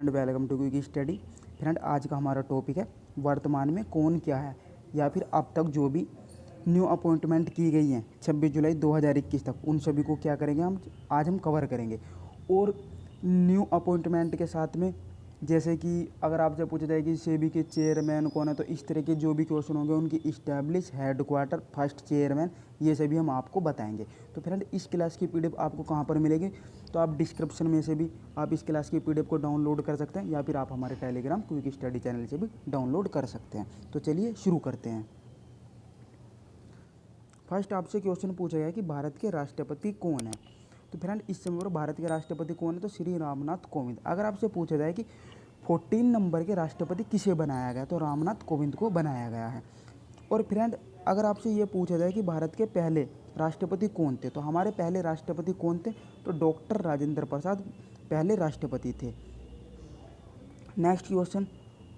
And welcome to quick study. Friend, आज का हमारा टॉपिक है वर्तमान में कौन क्या है, या फिर अब तक जो भी न्यू अपॉइंटमेंट की गई हैं 26 जुलाई 2021 तक, उन सभी को क्या करेंगे आज हम कवर करेंगे। और न्यू अपॉइंटमेंट के साथ में जैसे कि अगर आपसे पूछा जाए कि सेबी के चेयरमैन कौन है, तो इस तरह के जो भी क्वेश्चन होंगे उनकी इस्टेब्लिश, हेडक्वार्टर, फर्स्ट चेयरमैन, ये सभी हम आपको बताएंगे। तो फ्रेंड, इस क्लास की पीडीएफ आपको कहाँ पर मिलेगी, तो आप डिस्क्रिप्शन में से भी आप इस क्लास की पीडीएफ को डाउनलोड कर सकते हैं, या फिर आप हमारे टेलीग्राम क्विक स्टडी चैनल से भी डाउनलोड कर सकते हैं। तो चलिए शुरू करते हैं। फर्स्ट आपसे क्वेश्चन पूछा गया कि भारत के राष्ट्रपति कौन है। तो फ्रेंड, इस समय पर भारत के राष्ट्रपति कौन है, तो श्री रामनाथ कोविंद। अगर आपसे पूछा जाए कि 14 नंबर के राष्ट्रपति किसे बनाया गया, तो रामनाथ कोविंद को बनाया गया है। और फ्रेंड, अगर आपसे ये पूछा जाए कि भारत के पहले राष्ट्रपति कौन थे, तो हमारे पहले राष्ट्रपति कौन थे, तो डॉक्टर राजेंद्र प्रसाद पहले राष्ट्रपति थे। नेक्स्ट क्वेश्चन,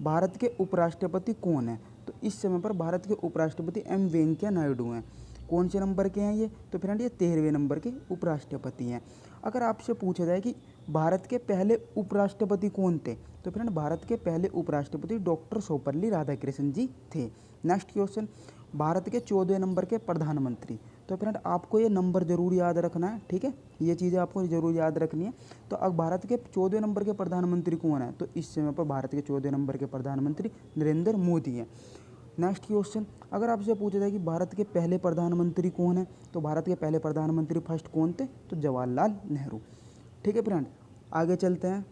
भारत के उपराष्ट्रपति कौन है, तो इस समय पर भारत के उपराष्ट्रपति एम वेंकैया नायडू हैं। कौन से नंबर के हैं ये, तो फ्रेंड ये 13वें नंबर के उपराष्ट्रपति हैं। अगर आपसे पूछा जाए कि भारत के पहले उपराष्ट्रपति कौन थे, तो फ्रेंड भारत के पहले उपराष्ट्रपति डॉक्टर सर्वपल्ली राधाकृष्णन जी थे। नेक्स्ट क्वेश्चन, भारत के 14वें नंबर के प्रधानमंत्री। तो फ्रेंड आपको ये नंबर ज़रूर याद रखना है, ठीक है, ये चीज़ें आपको ज़रूर याद रखनी है। तो अब भारत के 14वें नंबर के प्रधानमंत्री कौन है, तो इस समय पर भारत के 14वें नंबर के प्रधानमंत्री नरेंद्र मोदी हैं। नेक्स्ट क्वेश्चन, अगर आपसे पूछा जाए कि भारत के पहले प्रधानमंत्री कौन है, तो भारत के पहले प्रधानमंत्री फर्स्ट कौन थे, तो जवाहरलाल नेहरू। ठीक है फ्रेंड, आगे चलते हैं।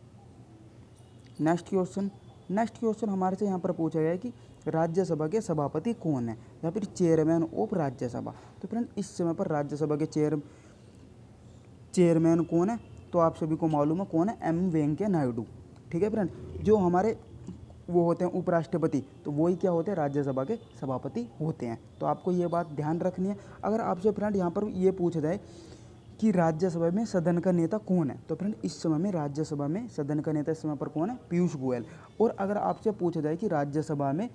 नेक्स्ट क्वेश्चन हमारे से यहाँ पर पूछा गया है कि राज्यसभा के सभापति कौन है, या फिर चेयरमैन ऑफ राज्यसभा। तो फ्रेंड, इस समय पर राज्यसभा के चेयरमैन कौन है, तो आप सभी को मालूम है कौन है, एम वेंकैया नायडू। ठीक है फ्रेंड, जो हमारे वो होते हैं उपराष्ट्रपति, तो वही क्या होते हैं, राज्यसभा के सभापति होते हैं। तो आपको ये बात ध्यान रखनी है। अगर आपसे फ्रेंड यहाँ पर ये पूछा जाए कि राज्यसभा में सदन का नेता कौन है, तो फ्रेंड इस समय में राज्यसभा में सदन का नेता इस समय पर कौन है, पीयूष गोयल। और अगर आपसे पूछा जाए कि राज्यसभा में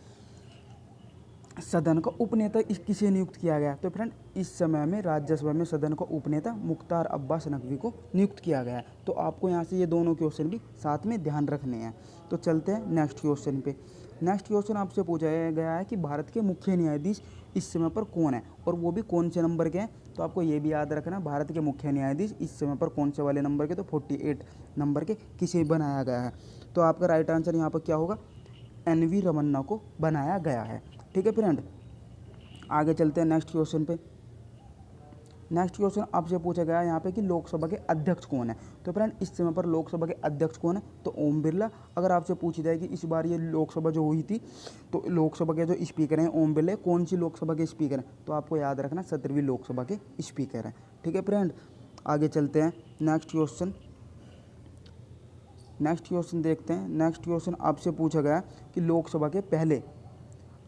सदन का उपनेता किसे नियुक्त किया गया, तो फ्रेंड इस समय में राज्यसभा में सदन का उपनेता मुख्तार अब्बास नकवी को नियुक्त किया गया है। तो आपको यहाँ से ये दोनों क्वेश्चन भी साथ में ध्यान रखने हैं। तो चलते हैं नेक्स्ट क्वेश्चन पे। नेक्स्ट क्वेश्चन आपसे पूछा गया है कि भारत के मुख्य न्यायाधीश इस समय पर कौन है, और वो भी कौन से नंबर के हैं। तो आपको ये भी याद रखना, भारत के मुख्य न्यायाधीश इस समय पर कौन से वाले नंबर के, तो 48 नंबर के किसे बनाया गया है। तो आपका राइट आंसर यहाँ पर क्या होगा, NV रमन्ना को बनाया गया है। ठीक है फ्रेंड, आगे चलते हैं नेक्स्ट क्वेश्चन पे। नेक्स्ट क्वेश्चन आपसे पूछा गया है यहाँ पे कि लोकसभा के अध्यक्ष कौन है। तो फ्रेंड इस समय पर लोकसभा के अध्यक्ष कौन है, तो ओम बिरला। अगर आपसे पूछी जाए कि इस बार ये लोकसभा जो हुई थी, तो लोकसभा के जो स्पीकर हैं ओम बिरला, कौन सी लोकसभा के स्पीकर हैं, तो आपको याद रखना 17वीं लोकसभा के स्पीकर हैं। ठीक है फ्रेंड, आगे चलते हैं नेक्स्ट क्वेश्चन देखते हैं। नेक्स्ट क्वेश्चन आपसे पूछा गया कि लोकसभा के पहले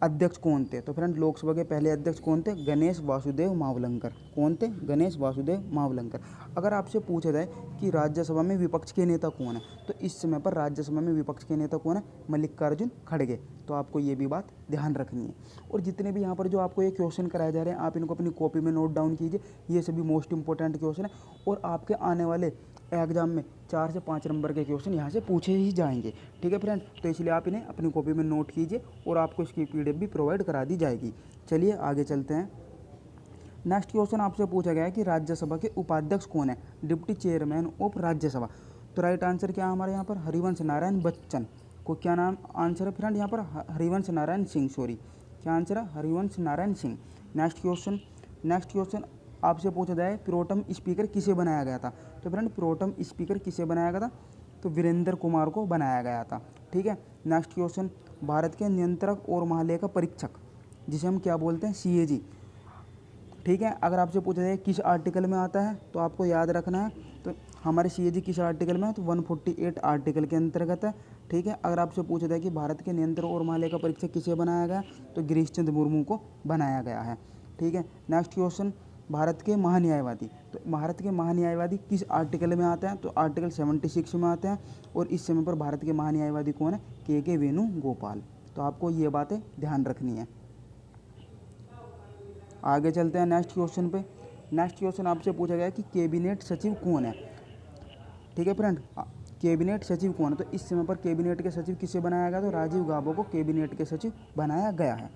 अध्यक्ष कौन थे। तो फ्रेंड लोकसभा के पहले अध्यक्ष कौन थे, गणेश वासुदेव मावलंकर। कौन थे, गणेश वासुदेव मावलंकर। अगर आपसे पूछा जाए कि राज्यसभा में विपक्ष के नेता कौन है, तो इस समय पर राज्यसभा में विपक्ष के नेता कौन है, मल्लिकार्जुन खड़गे। तो आपको ये भी बात ध्यान रखनी है। और जितने भी यहाँ पर जो आपको ये क्वेश्चन कराए जा रहे हैं, आप इनको अपनी कॉपी में नोट डाउन कीजिए। ये सभी मोस्ट इंपॉर्टेंट क्वेश्चन है, और आपके आने वाले एग्जाम में 4 से 5 नंबर के क्वेश्चन यहाँ से पूछे ही जाएंगे। ठीक है फ्रेंड, तो इसलिए आप इन्हें अपनी कॉपी में नोट कीजिए, और आपको इसकी PDF भी प्रोवाइड करा दी जाएगी। चलिए आगे चलते हैं। नेक्स्ट क्वेश्चन आपसे पूछा गया है कि राज्यसभा के उपाध्यक्ष कौन है, डिप्टी चेयरमैन ऑफ राज्यसभा। तो राइट आंसर क्या है हमारे यहाँ पर, हरिवंश नारायण बच्चन को क्या नाम आंसर है फ्रेंड, यहाँ पर हरिवंश नारायण सिंह, सॉरी क्या आंसर है, हरिवंश नारायण सिंह। नेक्स्ट क्वेश्चन आपसे पूछा जाए प्रोटम स्पीकर किसे बनाया गया था। तो फ्रेंड प्रोटम स्पीकर किसे बनाया गया था, तो वीरेंद्र कुमार को बनाया गया था। ठीक है, नेक्स्ट क्वेश्चन, भारत के नियंत्रक और महालेखा परीक्षक जिसे हम क्या बोलते हैं, CAG। ठीक है, अगर आपसे पूछा जाए किस आर्टिकल में आता है, तो आपको याद रखना है, तो हमारे CAG किस आर्टिकल में है, तो 148 आर्टिकल के अंतर्गत है। ठीक है, अगर आपसे पूछा जाए कि भारत के नियंत्रक और महालेखा परीक्षक किसे बनाया गया, तो गिरीश चंद्र मुर्मू को बनाया गया है। ठीक है, नेक्स्ट क्वेश्चन, भारत के महान्यायवादी। तो भारत के महान्यायवादी किस आर्टिकल में आते हैं, तो आर्टिकल 76 में आते हैं। और इस समय पर भारत के महान्यायवादी कौन है, के वेणुगोपाल। तो आपको ये बातें ध्यान रखनी है। आगे चलते हैं नेक्स्ट क्वेश्चन पे। नेक्स्ट क्वेश्चन आपसे पूछा गया कि कैबिनेट सचिव कौन है। ठीक है फ्रेंड, कैबिनेट सचिव कौन है? तो इस समय पर कैबिनेट के सचिव किसे बनाया गया? तो राजीव गाबा को कैबिनेट के सचिव बनाया गया है।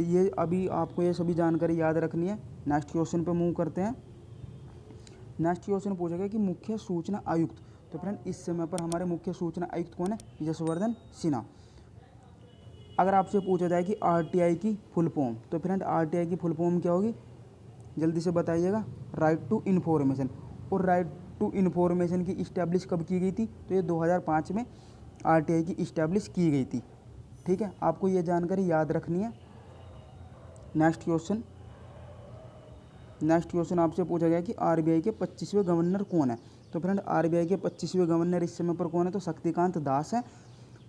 ये अभी आपको ये सभी जानकारी याद रखनी है। नेक्स्ट क्वेश्चन पे मूव करते हैं। नेक्स्ट क्वेश्चन पूछा गया कि मुख्य सूचना आयुक्त। तो फ्रेंड इस समय पर हमारे मुख्य सूचना आयुक्त कौन है? यशवर्धन सिन्हा। अगर आपसे पूछा जाए कि आरटीआई की फुल फॉर्म, तो फ्रेंड आरटीआई की फुल फॉर्म क्या होगी? जल्दी से बताइएगा। Right to information. और राइट टू इन्फॉर्मेशन की इस्टेब्लिश कब की गई थी? तो ये 2005 में आरटीआई की इस्टेब्लिश की गई थी। ठीक है, आपको ये जानकारी याद रखनी है। नेक्स्ट क्वेश्चन आपसे पूछा गया कि आरबीआई के 25वें गवर्नर कौन है? तो फ्रेंड आरबीआई के 25वें गवर्नर इस समय पर कौन है? तो शक्तिकांत दास है।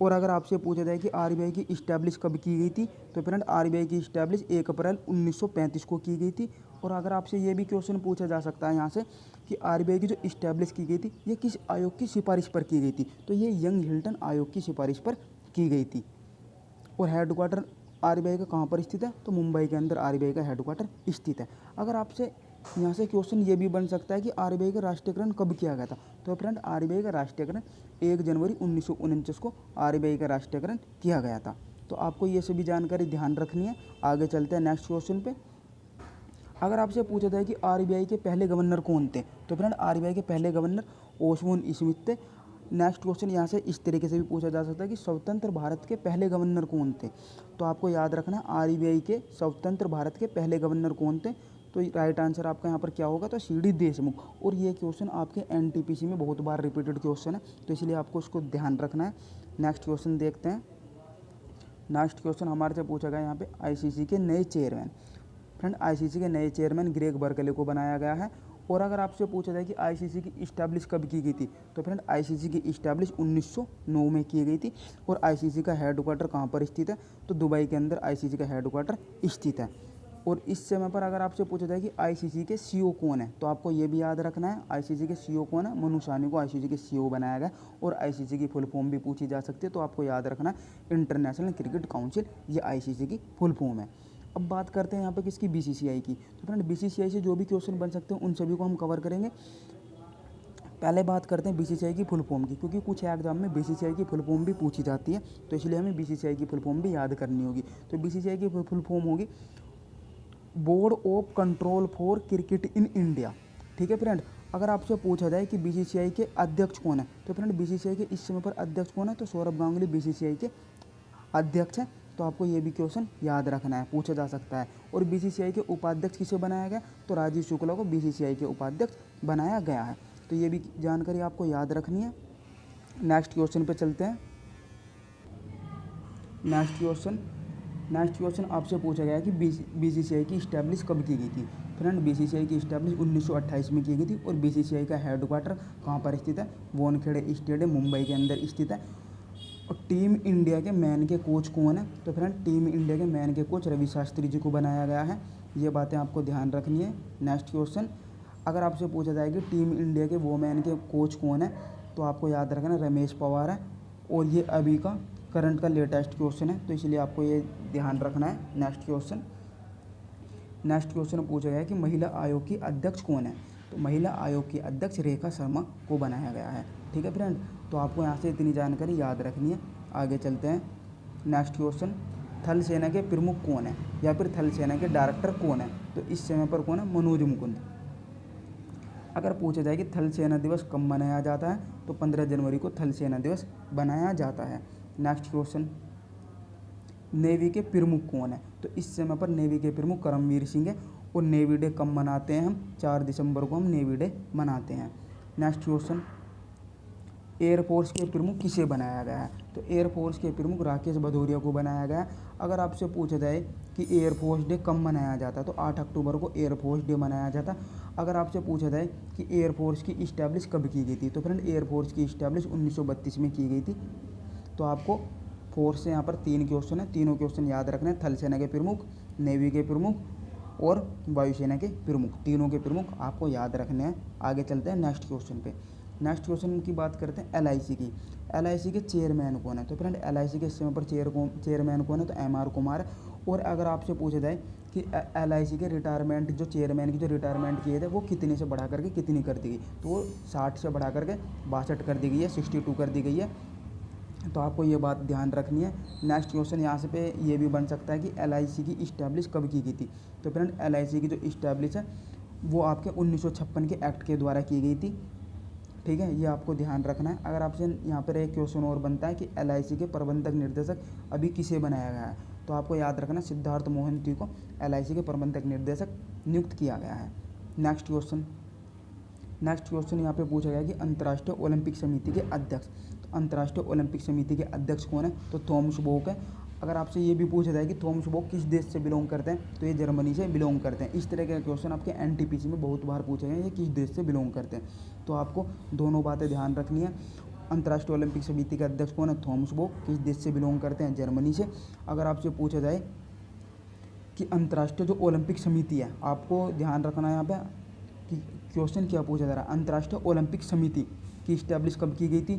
और अगर आपसे पूछा जाए कि आरबीआई की इस्टेब्लिश कब की गई थी? तो फ्रेंड आरबीआई की इस्टेब्लिश 1 अप्रैल 1935 को की गई थी। और अगर आपसे ये भी क्वेश्चन पूछा जा सकता है यहाँ से कि आरबीआई की जो इस्टेब्लिश की गई थी ये किस आयोग की सिफारिश पर की गई थी? तो ये यंग हिल्टन आयोग की सिफारिश पर की गई थी। और हेडक्वार्टर आरबीआई का कहाँ पर स्थित है? तो मुंबई के अंदर आरबीआई का हेडक्वार्टर स्थित है। अगर आपसे यहाँ से क्वेश्चन ये भी बन सकता है कि आरबीआई का राष्ट्रीयकरण कब किया गया था? तो फ्रेंड आरबीआई का राष्ट्रीयकरण 1 जनवरी 1949 को आरबीआई का राष्ट्रीयकरण किया गया था। तो आपको ये सभी जानकारी ध्यान रखनी है। आगे चलते हैं नेक्स्ट क्वेश्चन पे। अगर आपसे पूछा जाए कि आरबीआई के पहले गवर्नर कौन थे? तो फ्रेंड आरबीआई के पहले गवर्नर ओसबोर्न स्मिथ थे। नेक्स्ट क्वेश्चन यहाँ से इस तरीके से भी पूछा जा सकता है कि स्वतंत्र भारत के पहले गवर्नर कौन थे? तो आपको याद रखना है आरबीआई के स्वतंत्र भारत के पहले गवर्नर कौन थे? तो राइट आंसर आपका यहाँ पर क्या होगा? तो सीडी देशमुख। और ये क्वेश्चन आपके एनटीपीसी में बहुत बार रिपीटेड क्वेश्चन है, तो इसलिए आपको उसको ध्यान रखना है। नेक्स्ट क्वेश्चन देखते हैं। नेक्स्ट क्वेश्चन हमारे से पूछा गया यहाँ पे आईसीसी के नए चेयरमैन। फ्रेंड आईसीसी के नए चेयरमैन ग्रेग बर्कले को बनाया गया है। और अगर आपसे पूछा जाए कि आईसीसी की इस्टेब्लिश कब की गई थी? तो फ्रेंड आईसीसी की इस्टेब्लिश 1909 में की गई थी। और आईसीसी का हेडक्वार्टर कहाँ पर स्थित है? तो दुबई के अंदर आईसीसी का हेडक्वार्टर स्थित है। और इस समय पर अगर आपसे पूछा जाए कि आईसीसी के सीईओ कौन है? तो आपको ये भी याद रखना है आईसीसी के सीईओ कौन है? मनु साहनी को आईसीसी के सीईओ बनाया गया। और आईसीसी की फुल फॉर्म भी पूछी जा सकती है, तो आपको याद रखना है इंटरनेशनल क्रिकेट काउंसिल, ये आईसीसी की फुल फॉर्म है। अब बात करते हैं यहाँ पे किसकी? बीसीसीआई की। तो फ्रेंड बीसीसीआई से जो भी क्वेश्चन बन सकते हैं उन सभी को हम कवर करेंगे। पहले बात करते हैं बीसीसीआई की फुल फॉर्म की, क्योंकि कुछ एग्जाम में बीसीसीआई की फुल फॉर्म भी पूछी जाती है, तो इसलिए हमें बीसीसीआई की फुल फॉर्म भी याद करनी होगी। तो बीसीसीआई की फुल फॉर्म होगी board of control for cricket in India. ठीक है फ्रेंड। अगर आपसे पूछा जाए कि बीसीसीआई के अध्यक्ष कौन है? तो फ्रेंड बीसीसीआई के इस समय पर अध्यक्ष कौन है? तो सौरभ गांगुली बीसीसीआई के अध्यक्ष हैं। तो आपको ये भी क्वेश्चन याद रखना है, पूछा जा सकता है। और बीसीसीआई के उपाध्यक्ष किसे बनाया गया? तो राजीव शुक्ला को बीसीसीआई के उपाध्यक्ष बनाया गया है। तो ये भी जानकारी आपको याद रखनी है। नेक्स्ट क्वेश्चन पे चलते हैं। नेक्स्ट क्वेश्चन आपसे पूछा गया है कि बीसीसीआई की इस्टेब्लिश कब की गई थी? फ्रेंड बीसीसीआई की इस्टेब्लिश 1928 में की गई थी। और बीसीसीआई का हेडक्वार्टर कहाँ पर स्थित है? वानखेड़े स्टेडियम मुंबई के अंदर स्थित है। और टीम इंडिया के मैन के कोच कौन है? तो फ्रेंड टीम इंडिया के मैन के कोच रवि शास्त्री जी को बनाया गया है। ये बातें आपको ध्यान रखनी है। नेक्स्ट क्वेश्चन, अगर आपसे पूछा जाए कि टीम इंडिया के वो मैन के कोच कौन है? तो आपको याद रखना रमेश पवार है। और ये अभी का करंट का लेटेस्ट क्वेश्चन है, तो इसलिए आपको ये ध्यान रखना है। नेक्स्ट क्वेश्चन पूछा गया है कि महिला आयोग की अध्यक्ष कौन है? तो महिला आयोग की अध्यक्ष रेखा शर्मा को बनाया गया है। ठीक है फ्रेंड, तो आपको यहाँ से इतनी जानकारी याद रखनी है। आगे चलते हैं। नेक्स्ट क्वेश्चन, थल सेना के प्रमुख कौन है या फिर थल सेना के डायरेक्टर कौन है? तो इस समय पर कौन है? मनोज मुकुंद। अगर पूछा जाए कि थल सेना दिवस कब मनाया जाता है? तो 15 जनवरी को थल सेना दिवस बनाया जाता है। नेक्स्ट क्वेश्चन, नेवी के प्रमुख कौन है? तो इस समय पर नेवी के प्रमुख करमवीर सिंह है। और नेवी डे कब मनाते हैं हम? 4 दिसंबर को हम नेवी डे मनाते हैं। नेक्स्ट क्वेश्चन, एयरफोर्स के प्रमुख किसे बनाया गया है? तो एयरफोर्स के प्रमुख राकेश भदौरिया को बनाया गया है। अगर आपसे पूछा जाए कि एयरफोर्स डे कब मनाया जाता है? तो 8 अक्टूबर को एयरफोर्स डे मनाया जाता है। अगर आपसे पूछा जाए कि एयरफोर्स की इस्टेब्लिश कब की गई थी? तो फ्रेंड एयरफोर्स की इस्टेब्लिश 1932 में की गई थी। तो आपको फोर्स से यहाँ पर 3 क्वेश्चन है, तीनों क्वेश्चन याद रखना है। थल सेना के प्रमुख, नेवी के प्रमुख और वायुसेना के प्रमुख, तीनों के प्रमुख आपको याद रखने हैं। आगे चलते हैं नेक्स्ट क्वेश्चन पे। नेक्स्ट क्वेश्चन की बात करते हैं एलआईसी की। एलआईसी के चेयरमैन कौन है? तो फ्रेंड एलआईसी के इस समय पर चेयरमैन कौन है? तो एमआर कुमार है। और अगर आपसे पूछा जाए कि LIC के रिटायरमेंट जो चेयरमैन की जो रिटायरमेंट की एज है वो कितने से बढ़ा करके कितनी कर दी गई, तो वो 60 से बढ़ा करके 62 कर दी गई है, 62 कर दी गई है। तो आपको ये बात ध्यान रखनी है। नेक्स्ट क्वेश्चन यहाँ से पे ये भी बन सकता है कि LIC की इस्टेब्लिश कब की गई थी। तो फ्रेंड LIC की जो इस्टेब्लिश है वो आपके 1956 के एक्ट के द्वारा की गई थी। ठीक है, ये आपको ध्यान रखना है। अगर आपसे यहाँ पर एक क्वेश्चन और बनता है कि LIC के प्रबंधक निर्देशक अभी किसे बनाया गया है, तो आपको याद रखना सिद्धार्थ मोहंती को LIC के प्रबंधक निर्देशक नियुक्त किया गया है। नेक्स्ट क्वेश्चन यहाँ पे पूछा गया कि अंतर्राष्ट्रीय ओलंपिक समिति के अध्यक्ष, तो अंतर्राष्ट्रीय ओलंपिक समिति के अध्यक्ष कौन है, तो थॉमस बॉक है। अगर आपसे ये भी पूछा जाए कि थॉमस बॉक किस देश से बिलोंग करते हैं, तो ये जर्मनी से बिलोंग करते हैं। इस तरह के क्वेश्चन आपके NTPC में बहुत बार पूछे गए, ये किस देश से बिलोंग करते हैं। तो आपको दोनों बातें ध्यान रखनी है। अंतर्राष्ट्रीय ओलंपिक समिति के अध्यक्ष कौन है, थॉमस बॉक, किस देश से बिलोंग करते हैं, जर्मनी से। अगर आपसे पूछा जाए कि अंतर्राष्ट्रीय जो ओलंपिक समिति है, आपको ध्यान रखना है यहाँ पे कि क्वेश्चन क्या पूछा जा रहा है, अंतर्राष्ट्रीय ओलंपिक समिति की इस्टेब्लिश कब की गई थी,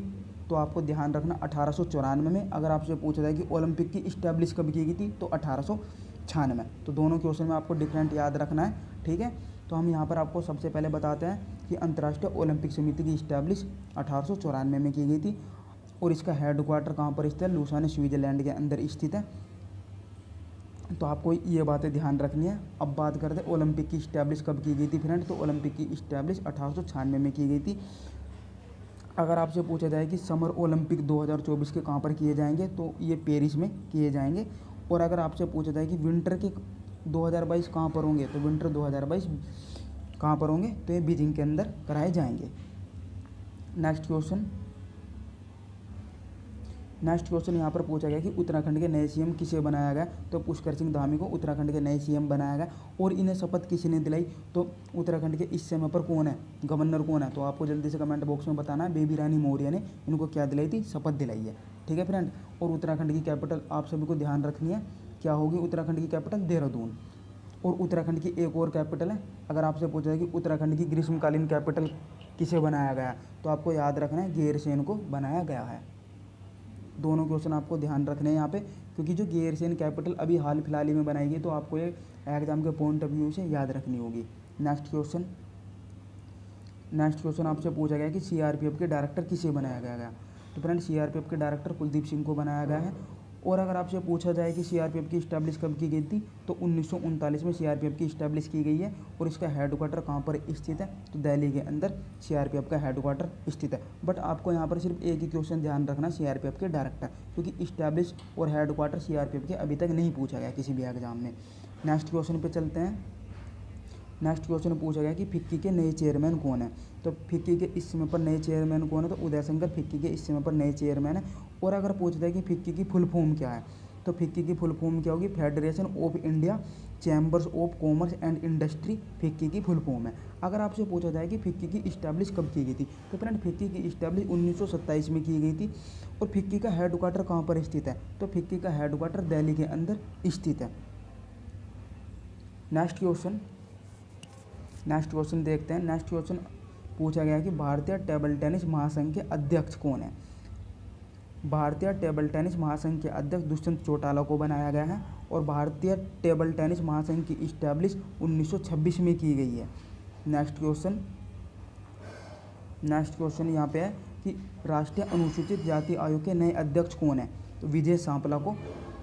तो आपको ध्यान रखना 1894 में। अगर आपसे पूछा जाए कि ओलंपिक की इस्टेब्लिश कब की गई थी, तो 1896। तो दोनों क्वेश्चन में आपको डिफरेंट याद रखना है। ठीक है, तो हम यहाँ पर आपको सबसे पहले बताते हैं कि अंतर्राष्ट्रीय ओलंपिक समिति की इस्टेब्लिश 1894 में की गई थी और इसका हेडक्वार्टर कहाँ पर स्थित है, लुसाने स्विट्जरलैंड के अंदर स्थित है। तो आपको ये बातें ध्यान रखनी है। अब बात करते हैं ओलंपिक की इस्टेब्लिश कब की गई थी फ्रेंड, तो ओलंपिक की इस्टेब्लिश 1896 में की गई थी। अगर आपसे पूछा जाए कि समर ओलंपिक 2024 के कहाँ पर किए जाएंगे, तो ये पेरिस में किए जाएंगे। और अगर आपसे पूछा जाए कि विंटर के 2022 कहाँ पर होंगे, तो विंटर 2022 कहाँ पर होंगे, तो ये बीजिंग के अंदर कराए जाएंगे। नेक्स्ट क्वेश्चन यहाँ पर पूछा गया कि उत्तराखंड के नए CM किसे बनाया गया, तो पुष्कर सिंह धामी को उत्तराखंड के नए CM बनाया गया। और इन्हें शपथ किसी ने दिलाई, तो उत्तराखंड के इस समय पर कौन है, गवर्नर कौन है, तो आपको जल्दी से कमेंट बॉक्स में बताना है। बेबी रानी मौर्य ने इनको क्या दिलाई थी, शपथ दिलाई है। ठीक है फ्रेंड, और उत्तराखंड की कैपिटल आप सभी को ध्यान रखनी है, क्या होगी उत्तराखंड की कैपिटल, देहरादून। और उत्तराखंड की एक और कैपिटल है। अगर आपसे पूछा जाए कि उत्तराखंड की ग्रीष्मकालीन कैपिटल किसे बनाया गया, तो आपको याद रखना है गैरसैंण को बनाया गया है। दोनों क्वेश्चन आपको ध्यान रखने हैं यहाँ पे, क्योंकि जो गैरसैंण कैपिटल अभी हाल फिलहाल ही में बनाई गई, तो आपको ये एग्जाम के पॉइंट ऑफ व्यू से याद रखनी होगी। नेक्स्ट क्वेश्चन आपसे पूछा गया कि CRPF के डायरेक्टर किसे बनाया गया, तो फ्रेंड CRPF के डायरेक्टर कुलदीप सिंह को बनाया गया है। और अगर आपसे पूछा जाए कि CRPF की इस्टेब्लिश कब की गई थी, तो 1939 में CRPF की इस्टेब्लिश की गई है। और इसका हेडक्वार्टर कहाँ पर स्थित है, तो दिल्ली के अंदर CRPF का हेडक्वार्टर स्थित है। बट आपको यहाँ पर सिर्फ एक ही क्वेश्चन ध्यान रखना, CRPF के डायरेक्टर, क्योंकि इस्टेब्लिश और हेडक्वार्टर CRPF के अभी तक नहीं पूछा गया किसी भी एग्जाम में। नेक्स्ट क्वेश्चन पे चलते हैं। नेक्स्ट क्वेश्चन पूछा गया कि फिक्की के नए चेयरमैन कौन है, तो फिक्की के इस समय पर नए चेयरमैन कौन है, तो उदय शंकर फिक्की के इस समय पर नए चेयरमैन है। और अगर पूछता है कि फिक्की की फुल फॉर्म क्या है, तो फिक्की की फुल फॉर्म क्या होगी, federation of India chambers of commerce and industry, FICCI की फुल फॉर्म है। अगर आपसे पूछा जाए कि फिक्की की इस्टेब्लिश कब की गई थी, तो फ्रेंड फिक्की की इस्टेब्लिश 1927 में की गई थी। और फिक्की का हेडक्वार्टर कहाँ पर स्थित है, तो फिक्की का हेडक्वार्टर दिल्ली के अंदर स्थित है। नेक्स्ट क्वेश्चन देखते हैं। नेक्स्ट क्वेश्चन पूछा गया कि भारतीय टेबल टेनिस महासंघ के अध्यक्ष कौन है। भारतीय टेबल टेनिस महासंघ के अध्यक्ष दुष्यंत चौटाला को बनाया गया है। और भारतीय टेबल टेनिस महासंघ की इस्टेब्लिश 1926 में की गई है। नेक्स्ट क्वेश्चन यहाँ पे है कि राष्ट्रीय अनुसूचित जाति आयोग के नए अध्यक्ष कौन है, तो विजय सांपला को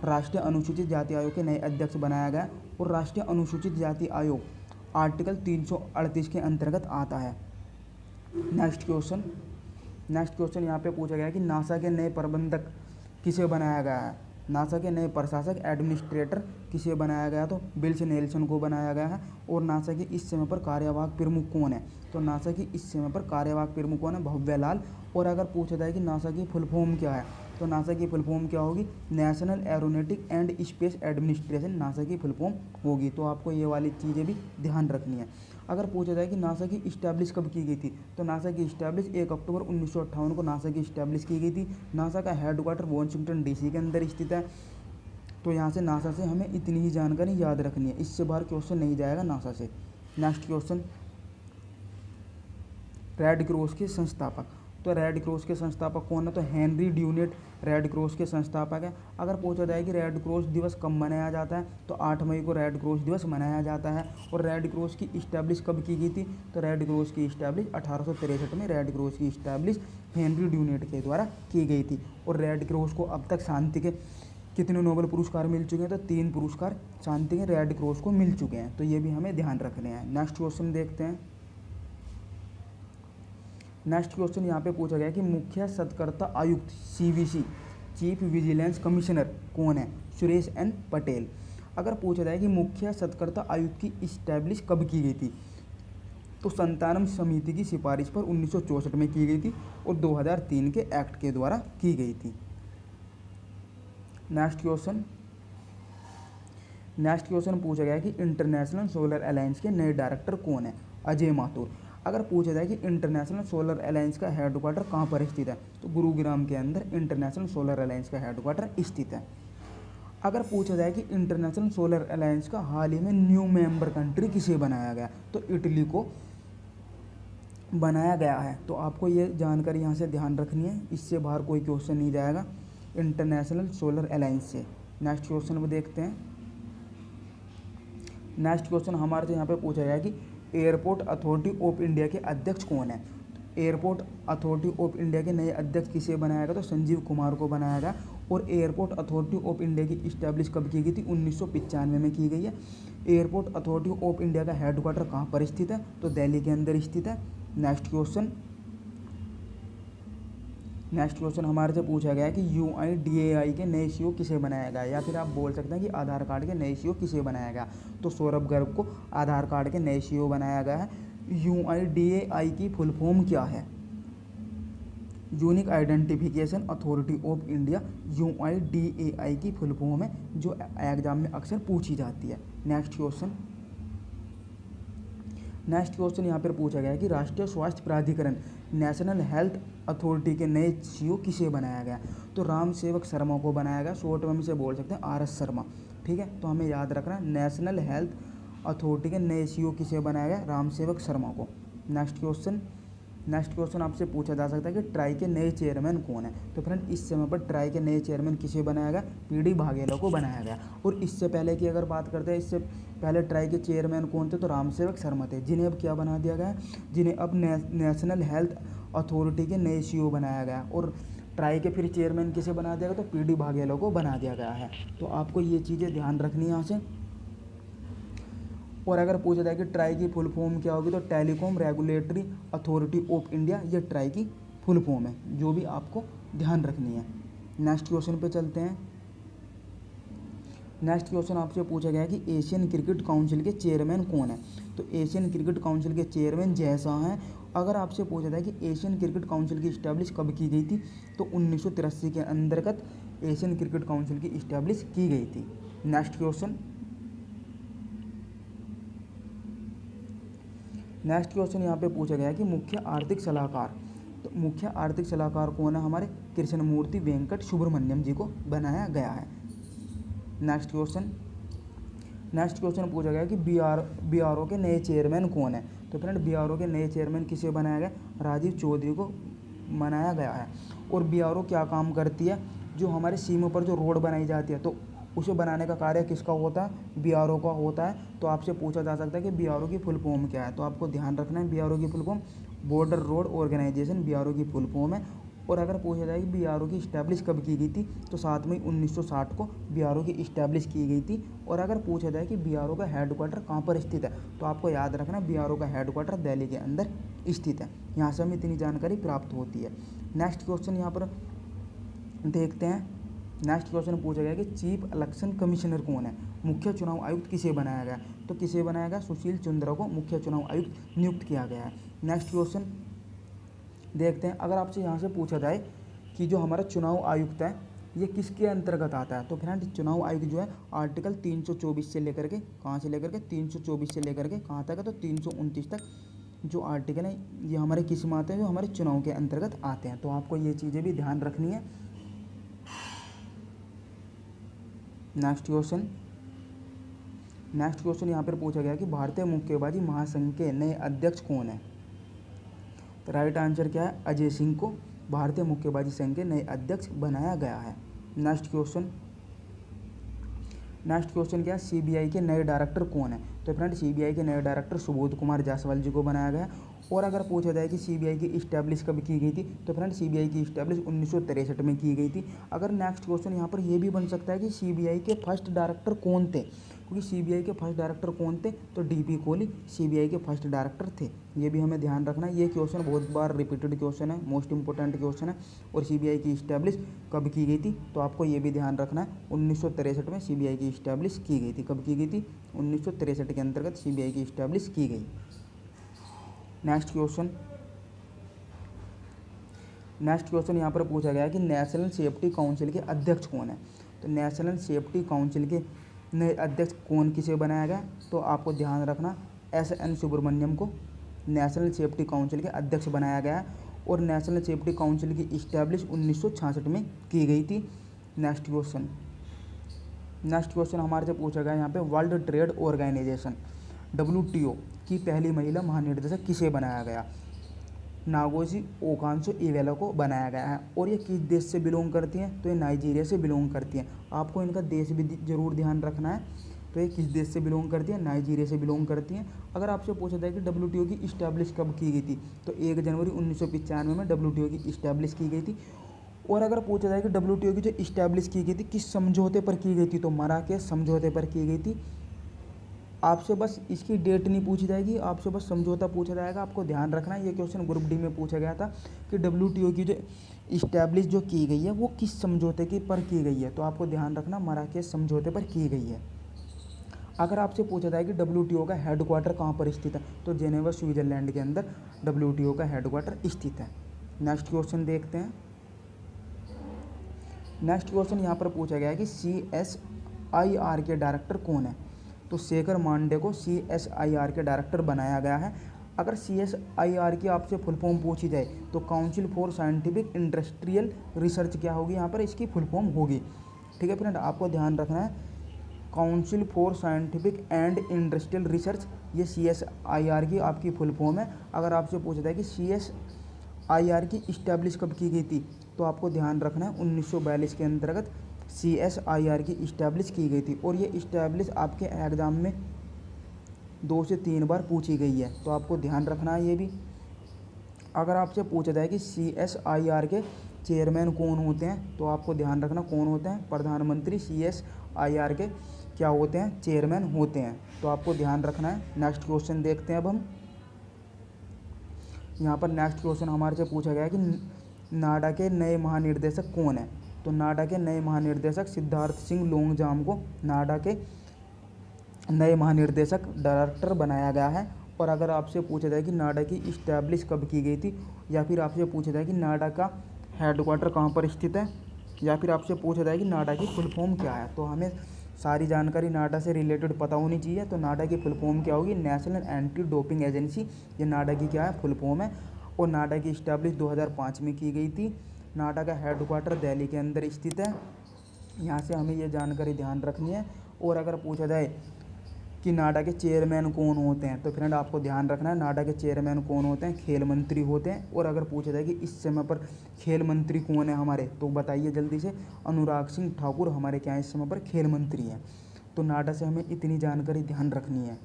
राष्ट्रीय अनुसूचित जाति आयोग के नए अध्यक्ष बनाया गया। और राष्ट्रीय अनुसूचित जाति आयोग आर्टिकल 338 के अंतर्गत आता है। नेक्स्ट क्वेश्चन यहाँ पे पूछा गया कि नासा के नए प्रबंधक किसे बनाया गया है, नासा के नए प्रशासक एडमिनिस्ट्रेटर किसे बनाया गया, तो बिल्स नेल्सन को बनाया गया है। और नासा की इस समय पर कार्यवाहक प्रमुख कौन है, तो नासा की इस समय पर कार्यवाहक प्रमुख कौन है, भव्य लाल। और अगर पूछा जाए कि नासा की फुल फॉर्म क्या है, तो नासा की फुल फॉर्म क्या होगी, national aeronautic and space administration NASA की फुल फॉर्म होगी। तो आपको ये वाली चीज़ें भी ध्यान रखनी है। अगर पूछा जाए कि नासा की इस्टेब्लिश कब की गई थी, तो नासा की इस्टेब्लिश 1 अक्टूबर 1958 को नासा की इस्टेब्लिश की गई थी। नासा का हेडक्वार्टर वाशिंगटन DC के अंदर स्थित है। तो यहाँ से नासा से हमें इतनी ही जानकारी याद रखनी है, इससे बाहर क्वेश्चन नहीं जाएगा नासा से। नेक्स्ट क्वेश्चन, रेड क्रॉस के संस्थापक, तो रेड क्रॉस के संस्थापक कौन है, तो हेनरी ड्यूनेट रेड क्रॉस के संस्थापक है। अगर पूछा जाए कि रेड क्रॉस दिवस कब मनाया जाता है, तो 8 मई को रेड क्रॉस दिवस मनाया जाता है। और रेड क्रॉस की इस्टेब्लिश कब की गई थी, तो रेड क्रॉस की इस्टेब्लिश 1863 में रेड क्रॉस की इस्टेब्लिश हेनरी ड्यूनेट के द्वारा की गई थी। और रेड क्रॉस को अब तक शांति के कितने नोबेल पुरस्कार मिल चुके हैं, तो 3 पुरस्कार शांति के रेड क्रॉस को मिल चुके हैं। तो ये भी हमें ध्यान रखने हैं। नेक्स्ट क्वेश्चन देखते हैं। नेक्स्ट क्वेश्चन यहाँ पे पूछा गया कि मुख्य सत्कर्ता आयुक्त CVC चीफ विजिलेंस कमिश्नर कौन है, सुरेश N पटेल। अगर पूछा जाए कि मुख्य सत्कर्ता आयुक्त की इस्टेब्लिश कब की गई थी, तो संतानम समिति की सिफारिश पर 1964 में की गई थी और 2003 के एक्ट के द्वारा की गई थी। नेक्स्ट क्वेश्चन पूछा गया कि इंटरनेशनल सोलर अलायंस के नए डायरेक्टर कौन है, अजय माथुर। अगर पूछा जाए कि इंटरनेशनल सोलर अलायंस का हेडक्वार्टर कहाँ पर स्थित है, तो गुरुग्राम के अंदर इंटरनेशनल सोलर अलायंस का हेडक्वार्टर स्थित है। अगर पूछा जाए कि इंटरनेशनल सोलर अलायंस का हाल ही में न्यू मेंबर कंट्री किसे बनाया गया, तो इटली को बनाया गया है। तो आपको ये जानकारी यहाँ से ध्यान रखनी है, इससे बाहर कोई क्वेश्चन नहीं जाएगा इंटरनेशनल सोलर अलायंस से। नेक्स्ट क्वेश्चन में देखते हैं। नेक्स्ट क्वेश्चन हमारे से यहाँ पे पूछा गया कि एयरपोर्ट अथॉरिटी ऑफ इंडिया के अध्यक्ष कौन है। एयरपोर्ट अथॉरिटी ऑफ इंडिया के नए अध्यक्ष किसे बनाया गया, तो संजीव कुमार को बनाया गया। और एयरपोर्ट अथॉरिटी ऑफ इंडिया की इस्टेब्लिश कब की गई थी, 1995 में की गई है। एयरपोर्ट अथॉरिटी ऑफ इंडिया का हेडक्वार्टर कहाँ पर स्थित है, तो दिल्ली के अंदर स्थित है। नेक्स्ट क्वेश्चन हमारे से पूछा गया है कि UIDAI के नए CEO किसे बनाया गया, या फिर आप बोल सकते हैं कि आधार कार्ड के नए CEO किसे बनाया गया। तो सौरभ गर्ग को आधार कार्ड के नए CEO बनाया गया है। UIDAI की फुल फॉर्म क्या है, unique identification authority of India. UIDAI की फुल फॉर्म है जो एग्जाम में अक्सर पूछी जाती है। नेक्स्ट क्वेश्चन यहाँ पर पूछा गया है कि राष्ट्रीय स्वास्थ्य प्राधिकरण नेशनल हेल्थ अथॉरिटी के नए CEO किसे बनाया गया, तो राम सेवक शर्मा को बनाया गया। शॉर्ट में हम इसे बोल सकते हैं RS शर्मा। ठीक है, तो हमें याद रखना नेशनल हेल्थ अथॉरिटी के नए CEO किसे बनाया गया, राम सेवक शर्मा को। नेक्स्ट क्वेश्चन आपसे पूछा जा सकता है कि ट्राई के नए चेयरमैन कौन है। तो फ्रेंड इस समय पर ट्राई के नए चेयरमैन किसे बनाया गया, PD वाघेला को बनाया गया। और इससे पहले की अगर बात करते हैं, इससे पहले ट्राई के चेयरमैन कौन थे, तो रामसेवक शर्मा थे, जिन्हें अब क्या बना दिया गया, जिन्हें अब नेशनल हेल्थ अथॉरिटी के नए CEO बनाया गया। और ट्राई के फिर चेयरमैन किसे बना दिया गया, तो PD वाघेला को बना दिया गया है। तो आपको ये चीज़ें ध्यान रखनी है यहाँ से। और अगर पूछा जाए कि ट्राई की फुल फॉर्म क्या होगी, तो telecom regulatory authority of India, ये ट्राई की फुल फॉर्म है, जो भी आपको ध्यान रखनी है। नेक्स्ट क्वेश्चन पे चलते हैं। नेक्स्ट क्वेश्चन आपसे पूछा गया कि एशियन क्रिकेट काउंसिल के चेयरमैन कौन है। तो एशियन क्रिकेट काउंसिल के चेयरमैन जय शाह हैं। अगर आपसे पूछा जाए कि एशियन क्रिकेट काउंसिल की इस्टेब्लिश कब की गई थी, तो 1983 के अंतर्गत एशियन क्रिकेट काउंसिल की इस्टेब्लिश की गई थी। नेक्स्ट क्वेश्चन यहाँ पे पूछा गया कि मुख्य आर्थिक सलाहकार, तो मुख्य आर्थिक सलाहकार कौन है, हमारे कृष्णमूर्ति वेंकट सुब्रमण्यम जी को बनाया गया है। नेक्स्ट क्वेश्चन पूछा गया कि BRO के नए चेयरमैन कौन है। तो फ्रेंड BRO के नए चेयरमैन किसे बनाया गया, राजीव चौधरी को बनाया गया है। और BRO क्या काम करती है, जो हमारे सीमा पर जो रोड बनाई जाती है, तो उसे बनाने का कार्य किसका होता है, BRO का होता है। तो आपसे पूछा जा सकता है कि BRO की फुल फॉर्म क्या है, तो आपको ध्यान रखना है BRO की full form border road organisation BRO की फुल फॉर्म है। और अगर पूछा जाए कि BRO की इस्टेब्लिश कब की गई थी, तो 7 मई 1960 को BRO की इस्टेब्लिश की गई थी। और अगर पूछा जाए कि BRO का हेडक्वार्टर कहाँ पर स्थित है, तो आपको याद रखना BRO का हेडक्वार्टर दिल्ली के अंदर स्थित है। यहाँ से हमें इतनी जानकारी प्राप्त होती है। नेक्स्ट क्वेश्चन यहाँ पर देखते हैं। नेक्स्ट क्वेश्चन पूछा गया कि चीफ इलेक्शन कमिश्नर कौन है, मुख्य चुनाव आयुक्त किसे बनाया गया। तो किसे बनाया गया, सुशील चंद्रा को मुख्य चुनाव आयुक्त नियुक्त किया गया है। नेक्स्ट क्वेश्चन देखते हैं। अगर आपसे यहाँ से पूछा जाए कि जो हमारा चुनाव आयुक्त है ये किसके अंतर्गत आता है, तो फ्रेंड चुनाव आयुक्त जो है आर्टिकल 324 से लेकर के कहाँ से लेकर के 324 से लेकर के कहाँ तक है, तो 329 तक जो आर्टिकल है ये हमारे किस में आते हैं, जो हमारे चुनाव के अंतर्गत आते हैं। तो आपको ये चीज़ें भी ध्यान रखनी है। नेक्स्ट क्वेश्चन यहाँ पर पूछा गया कि भारतीय मुक्केबाजी महासंघ के नए अध्यक्ष कौन है। तो राइट आंसर क्या है, अजय सिंह को भारतीय मुक्केबाजी संघ के नए अध्यक्ष बनाया गया है। नेक्स्ट क्वेश्चन क्या है, सीबीआई के नए डायरेक्टर कौन है? तो फ्रेंड सीबीआई के नए डायरेक्टर सुबोध कुमार जायसवाल जी को बनाया गया है। और अगर पूछा जाए कि सीबीआई की इस्टेब्लिश कब की गई थी, तो फ्रेंड सीबीआई की इस्टेब्लिश 1963 में की गई थी। अगर नेक्स्ट क्वेश्चन यहाँ पर ये भी बन सकता है कि सीबीआई के फर्स्ट डायरेक्टर कौन थे, क्योंकि सीबीआई के फर्स्ट डायरेक्टर कौन थे, तो डीपी कोहली सीबीआई के फर्स्ट डायरेक्टर थे। ये भी हमें ध्यान रखना है, ये क्वेश्चन बहुत बार रिपीटेड क्वेश्चन है, मोस्ट इंपॉर्टेंट क्वेश्चन है। और सीबीआई की इस्टेब्लिश कब की गई थी, तो आपको ये भी ध्यान रखना है, 1963 में सीबीआई की इस्टेब्लिश की गई थी। कब की गई थी? 1963 के अंतर्गत सीबीआई की इस्टेब्लिश की गई। नेक्स्ट क्वेश्चन यहाँ पर पूछा गया है कि नेशनल सेफ्टी काउंसिल के अध्यक्ष कौन है? तो नेशनल सेफ्टी काउंसिल के नए अध्यक्ष कौन किसे बनाया गया? तो आपको ध्यान रखना, एस.एन. सुब्रमण्यम को नेशनल सेफ्टी काउंसिल के अध्यक्ष बनाया गया है। और नेशनल सेफ्टी काउंसिल की इस्टेब्लिश 1966 में की गई थी। नेक्स्ट क्वेश्चन हमारे से पूछा गया यहाँ पे, वर्ल्ड ट्रेड ऑर्गेनाइजेशन WTO की पहली महिला महानिदेशक किसे बनाया गया? नागोजी ओकांजो-इवेला को बनाया गया है। और ये किस देश से बिलोंग करती हैं? तो ये नाइजीरिया से बिलोंग करती हैं। आपको इनका देश भी जरूर ध्यान रखना है। तो ये किस देश से बिलोंग करती हैं? नाइजीरिया से बिलोंग करती हैं। अगर आपसे पूछा जाए कि WTO की इस्टेब्लिश कब की गई थी, तो 1 जनवरी 1995 में WTO की इस्टेब्लिश की गई थी। और अगर पूछा जाए कि WTO की जो इस्टेब्लिश की गई थी किस समझौते पर की गई थी, तो मराकेश समझौते पर की गई थी। आपसे बस इसकी डेट नहीं पूछी जाएगी, आपसे बस समझौता पूछा जाएगा। आपको ध्यान रखना है, ये क्वेश्चन ग्रुप डी में पूछा गया था कि WTO की जो इस्टेब्लिश जो की गई है वो किस समझौते की पर की गई है, तो आपको ध्यान रखना मराकेश समझौते पर की गई है। अगर आपसे पूछा जाए कि WTO का हेडक्वार्टर कहाँ पर स्थित है, तो जेनेवा स्विट्जरलैंड के अंदर WTO का हेडक्वार्टर स्थित है। नेक्स्ट क्वेश्चन देखते हैं। नेक्स्ट क्वेश्चन यहाँ पर पूछा गया है कि CSIR के डायरेक्टर कौन है? तो शेखर मांडे को CSIR के डायरेक्टर बनाया गया है। अगर CSIR की आपसे फुल फॉर्म पूछी जाए तो council for scientific industrial research क्या होगी, यहाँ पर इसकी फुल फॉर्म होगी। ठीक है फ्रेंड, आपको ध्यान रखना है, council for scientific and industrial research, ये CSIR की आपकी फुल फॉर्म है। अगर आपसे पूछा जाए कि CSIR की इस्टेब्लिश कब की गई थी, तो आपको ध्यान रखना है 1942 के अंतर्गत CSIR की इस्टेब्लिश की गई थी। और ये इस्टेब्लिश आपके एग्ज़ाम में 2 से 3 बार पूछी गई है, तो आपको ध्यान रखना है ये भी। अगर आपसे पूछा जाए कि CSIR के चेयरमैन कौन होते हैं, तो आपको ध्यान रखना कौन होते हैं, प्रधानमंत्री CSIR के क्या होते हैं, चेयरमैन होते हैं, तो आपको ध्यान रखना है। नेक्स्ट क्वेश्चन देखते हैं अब हम। यहाँ पर नेक्स्ट क्वेश्चन हमारे से पूछा गया है कि नाडा के नए महानिर्देशक कौन है? तो नाडा के नए महानिर्देशक सिद्धार्थ सिंह लोंगजाम को नाडा के नए महानिर्देशक डायरेक्टर बनाया गया है। और अगर आपसे पूछा जाए कि नाडा की इस्टेब्लिश कब की गई थी, या फिर आपसे पूछा जाए कि नाडा का हेडक्वार्टर कहाँ पर स्थित है, या फिर आपसे पूछा जाए कि नाडा की फुल फॉर्म क्या है, तो हमें सारी जानकारी नाडा से रिलेटेड पता होनी चाहिए। तो नाडा की फुल फॉर्म क्या होगी, नेशनल एंटी डोपिंग एजेंसी, ये नाडा की क्या है, फुल फॉर्म है। और नाडा की इस्टेब्लिश 2005 में की गई थी। नाडा का हेडक्वार्टर दिल्ली के अंदर स्थित है। यहाँ से हमें ये जानकारी ध्यान रखनी है। और अगर पूछा जाए कि नाडा के चेयरमैन कौन होते हैं, तो फ्रेंड आपको ध्यान रखना है नाडा के चेयरमैन कौन होते हैं, खेल मंत्री होते हैं। और अगर पूछा जाए कि इस समय पर खेल मंत्री कौन है हमारे, तो बताइए जल्दी से, अनुराग सिंह ठाकुर हमारे क्या है इस समय पर खेल मंत्री हैं। तो नाडा से हमें इतनी जानकारी ध्यान रखनी है।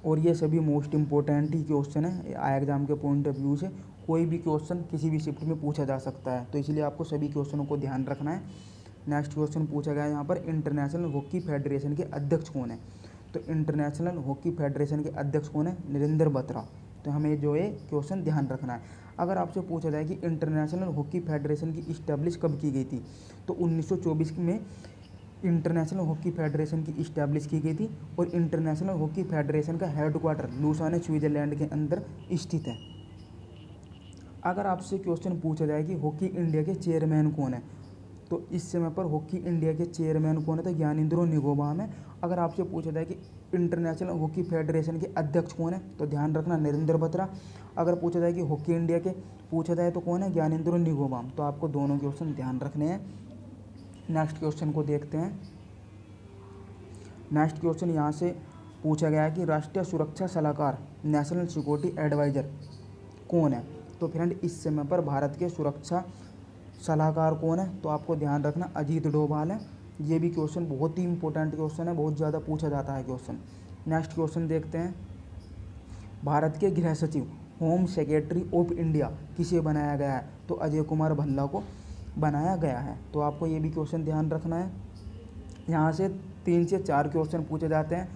और ये सभी मोस्ट इम्पोर्टेंट ही क्वेश्चन है एग्जाम के पॉइंट ऑफ व्यू से। कोई भी क्वेश्चन किसी भी शिफ्ट में पूछा जा सकता है, तो इसलिए आपको सभी क्वेश्चनों को ध्यान रखना है। नेक्स्ट क्वेश्चन पूछा गया है यहाँ पर, इंटरनेशनल हॉकी फेडरेशन के अध्यक्ष कौन है? तो इंटरनेशनल हॉकी फेडरेशन के अध्यक्ष कौन है, नरेंद्र बत्रा। तो हमें जो है क्वेश्चन ध्यान रखना है। अगर आपसे पूछा जाए कि इंटरनेशनल हॉकी फेडरेशन की इस्टेब्लिश कब की गई थी, तो 1924 में इंटरनेशनल हॉकी फेडरेशन की इस्टेब्लिश की गई थी। और इंटरनेशनल हॉकी फेडरेशन का हेडक्वार्टर लुसाने स्विट्जरलैंड के अंदर स्थित है। अगर आपसे क्वेश्चन पूछा जाए कि हॉकी इंडिया के चेयरमैन कौन है, तो इस समय पर हॉकी इंडिया के चेयरमैन कौन है, तो ज्ञानेंद्रो निंगोबाम है। अगर आपसे पूछा जाए कि इंटरनेशनल हॉकी फेडरेशन के अध्यक्ष कौन है, तो ध्यान रखना नरेंद्र बत्रा। अगर पूछा जाए कि हॉकी इंडिया के पूछा जाए तो कौन है, ज्ञानेंद्रो निंगोबाम। तो आपको दोनों क्वेश्चन ध्यान रखने हैं। नेक्स्ट क्वेश्चन को देखते हैं। नेक्स्ट क्वेश्चन यहाँ से पूछा गया है कि राष्ट्रीय सुरक्षा सलाहकार नेशनल सिक्योरिटी एडवाइज़र कौन है? तो फ्रेंड इस समय पर भारत के सुरक्षा सलाहकार कौन है? तो आपको ध्यान रखना अजीत डोभाल है। ये भी क्वेश्चन बहुत ही इंपॉर्टेंट क्वेश्चन है, बहुत ज़्यादा पूछा जाता है क्वेश्चन। नेक्स्ट क्वेश्चन देखते हैं। भारत के गृह सचिव होम सेक्रेटरी ऑफ इंडिया किसे बनाया गया है? तो अजय कुमार भल्ला को बनाया गया है। तो आपको ये भी क्वेश्चन ध्यान रखना है। यहाँ से 3 से 4 क्वेश्चन पूछे जाते हैं।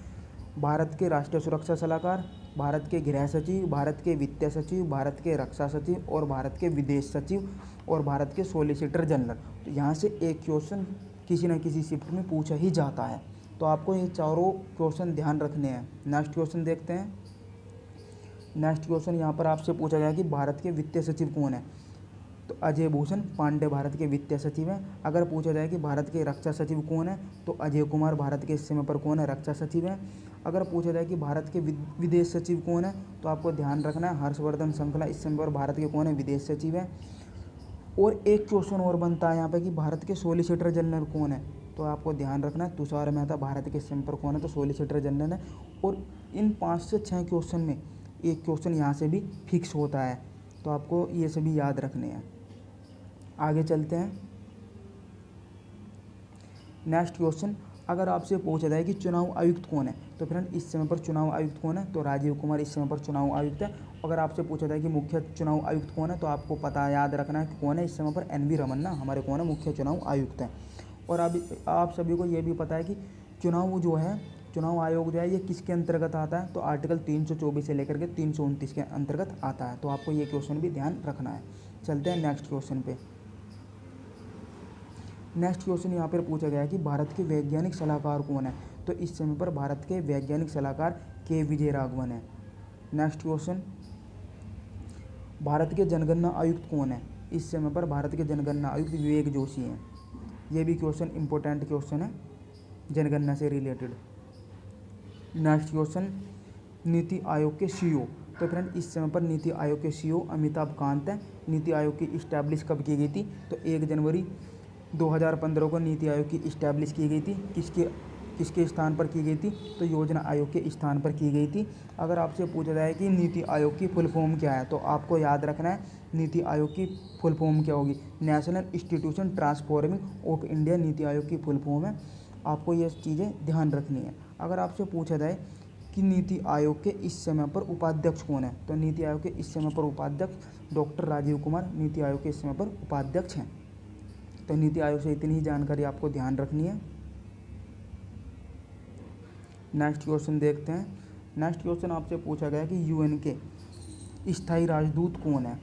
भारत के राष्ट्रीय सुरक्षा सलाहकार, भारत के गृह सचिव, भारत के वित्त सचिव, भारत के रक्षा सचिव और भारत के विदेश सचिव और भारत के सॉलिसिटर जनरल। तो यहाँ से एक क्वेश्चन किसी न किसी शिफ्ट में पूछा ही जाता है। तो आपको ये चारों क्वेश्चन ध्यान रखने हैं। नेक्स्ट क्वेश्चन देखते हैं। नेक्स्ट क्वेश्चन यहाँ पर आपसे पूछा गया कि भारत के वित्त सचिव कौन है? तो अजय भूषण पांडे भारत के वित्त सचिव हैं। अगर पूछा जाए कि भारत के रक्षा सचिव कौन है? तो अजय कुमार भारत के इस समय पर कौन है? रक्षा सचिव हैं। अगर पूछा जाए कि भारत के विदेश सचिव कौन है? तो आपको ध्यान रखना है हर्षवर्धन श्रृंखला इस समय पर भारत के कौन है? विदेश सचिव हैं। और एक क्वेश्चन और बनता है यहाँ पर कि भारत के सॉलिसिटर जनरल कौन है? तो आपको ध्यान रखना है तुषार मेहता भारत के इस समय पर कौन है? तो सॉलिसिटर जनरल है। और इन 5 से 6 क्वेश्चन में एक क्वेश्चन यहाँ से भी फिक्स होता है। तो आपको ये सभी याद रखने हैं। आगे चलते हैं। नेक्स्ट क्वेश्चन, अगर आपसे पूछा जाए कि चुनाव आयुक्त कौन है? तो फ्रेंड इस समय पर चुनाव आयुक्त कौन है? तो राजीव कुमार इस समय पर चुनाव आयुक्त है। अगर आपसे पूछा जाए कि मुख्य चुनाव आयुक्त कौन है? तो आपको पता याद रखना है कि कौन है इस समय पर? NV रमन्ना हमारे कौन है? मुख्य चुनाव आयुक्त हैं। और अभी आप सभी को ये भी पता है कि चुनाव जो है, चुनाव आयोग जो है ये किसके अंतर्गत आता है? तो आर्टिकल 324 से लेकर के 329 के अंतर्गत आता है। तो आपको ये क्वेश्चन भी ध्यान रखना है। चलते हैं नेक्स्ट क्वेश्चन पे। नेक्स्ट क्वेश्चन यहाँ पर पूछा गया है कि भारत के वैज्ञानिक सलाहकार कौन है? तो इस समय पर भारत के वैज्ञानिक सलाहकार के विजय राघवन है। नेक्स्ट क्वेश्चन, भारत के जनगणना आयुक्त कौन है? इस समय पर भारत के जनगणना आयुक्त विवेक जोशी हैं। ये भी क्वेश्चन इंपॉर्टेंट क्वेश्चन है जनगणना से related. Next question, NITI Aayog के CEO। तो फ्रेंड इस समय पर नीति आयोग के CEO अमिताभ कांत हैं। नीति आयोग की इस्टेब्लिश कब की गई थी? तो 1 जनवरी 2015 को नीति आयोग की इस्टेब्लिश की गई थी। किसके स्थान पर की गई थी? तो योजना आयोग के स्थान पर की गई थी। अगर आपसे पूछा जाए कि नीति आयोग की फुल फॉर्म क्या है? तो आपको याद रखना है नीति आयोग की फुल फॉर्म क्या होगी? National institution transforming of India NITI Aayog की फुल फॉर्म है। आपको ये चीज़ें ध्यान रखनी है। अगर आपसे पूछा जाए कि नीति आयोग के इस समय पर उपाध्यक्ष कौन है? तो नीति आयोग के इस समय पर उपाध्यक्ष डॉक्टर राजीव कुमार नीति आयोग के इस समय पर उपाध्यक्ष हैं। तो नीति आयोग से इतनी ही जानकारी आपको ध्यान रखनी है। नेक्स्ट क्वेश्चन देखते हैं। नेक्स्ट क्वेश्चन आपसे पूछा गया कि UN के स्थायी राजदूत कौन है?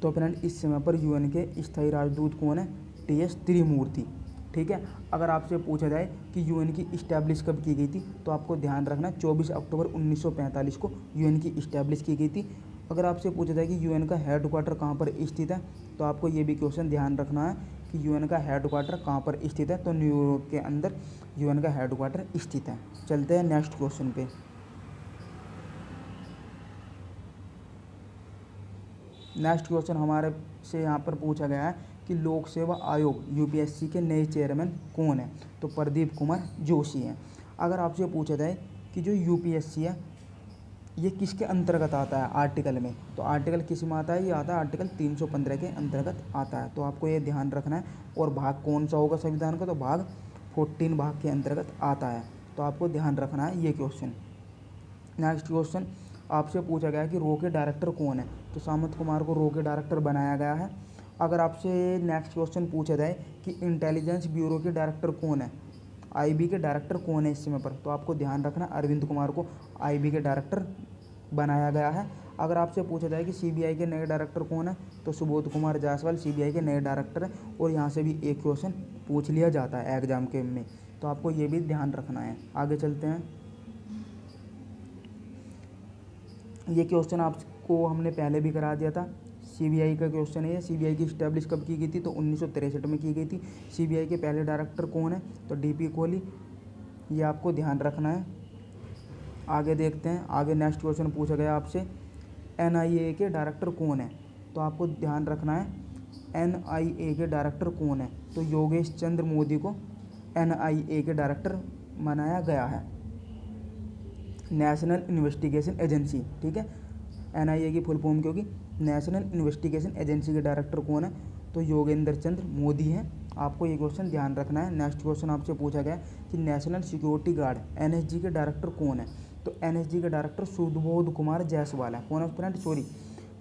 तो फ्रेंड इस समय पर UN के स्थायी राजदूत कौन है? TS त्रिमूर्ति। ठीक है। अगर आपसे पूछा जाए कि UN की इस्टेब्लिश कब की गई थी? तो आपको ध्यान रखना 24 अक्टूबर 1945 को UN की इस्टेब्लिश की गई थी। अगर आपसे पूछा जाए कि UN का हेड क्वार्टर कहाँ पर स्थित है? तो आपको ये भी क्वेश्चन ध्यान रखना है कि UN का हेड क्वार्टर कहाँ पर स्थित है? तो न्यूयॉर्क के अंदर UN का हेड क्वार्टर स्थित है। चलते हैं नेक्स्ट क्वेश्चन पे। नेक्स्ट क्वेश्चन हमारे से यहाँ पर पूछा गया है कि लोक सेवा आयोग UPSC के नए चेयरमैन कौन है? तो प्रदीप कुमार जोशी हैं। अगर आपसे पूछा जाए कि जो UPSC है ये किसके अंतर्गत आता है आर्टिकल में? तो आर्टिकल किस में आता है? ये आता है आर्टिकल 315 के अंतर्गत आता है। तो आपको ये ध्यान रखना है। और भाग कौन सा होगा संविधान का? तो भाग 14 भाग के अंतर्गत आता है। तो आपको ध्यान रखना है ये क्वेश्चन। नेक्स्ट क्वेश्चन आपसे पूछा गया कि रो के डायरेक्टर कौन है? तो सामंत कुमार को रो के डायरेक्टर बनाया गया है। अगर आपसे नेक्स्ट क्वेश्चन पूछा जाए कि इंटेलिजेंस ब्यूरो के डायरेक्टर कौन है? IB के डायरेक्टर कौन है इस समय पर? तो आपको ध्यान रखना अरविंद कुमार को IB के डायरेक्टर बनाया गया है। अगर आपसे पूछा जाए कि CBI के नए डायरेक्टर कौन है? तो सुबोध कुमार जायसवाल CBI के नए डायरेक्टर हैं। और यहाँ से भी एक क्वेश्चन पूछ लिया जाता है एग्जाम के में। तो आपको ये भी ध्यान रखना है। आगे चलते हैं। ये क्वेश्चन आपको हमने पहले भी करा दिया था। CBI का क्वेश्चन है। CBI की इस्टेब्लिश कब की गई थी? तो 1963 में की गई थी। CBI के पहले डायरेक्टर कौन है? तो DP कोहली। ये आपको ध्यान रखना है। आगे देखते हैं। आगे नेक्स्ट क्वेश्चन पूछा गया आपसे NIA के डायरेक्टर कौन है? तो आपको ध्यान रखना है NIA के डायरेक्टर कौन है? तो योगेश चंद्र मोदी को NIA के डायरेक्टर बनाया गया है, नेशनल इन्वेस्टिगेशन एजेंसी। ठीक है। NIA की फुल फॉर्म क्या होगी, नेशनल इन्वेस्टिगेशन एजेंसी के डायरेक्टर कौन है, तो योगेंद्र चंद्र मोदी हैं। आपको ये क्वेश्चन ध्यान रखना है। नेक्स्ट क्वेश्चन आपसे पूछा गया कि नेशनल सिक्योरिटी गार्ड NSG के डायरेक्टर कौन है, तो NSG के डायरेक्टर सुबोध कुमार जायसवाल है। कौन है फ्रेंड, सॉरी,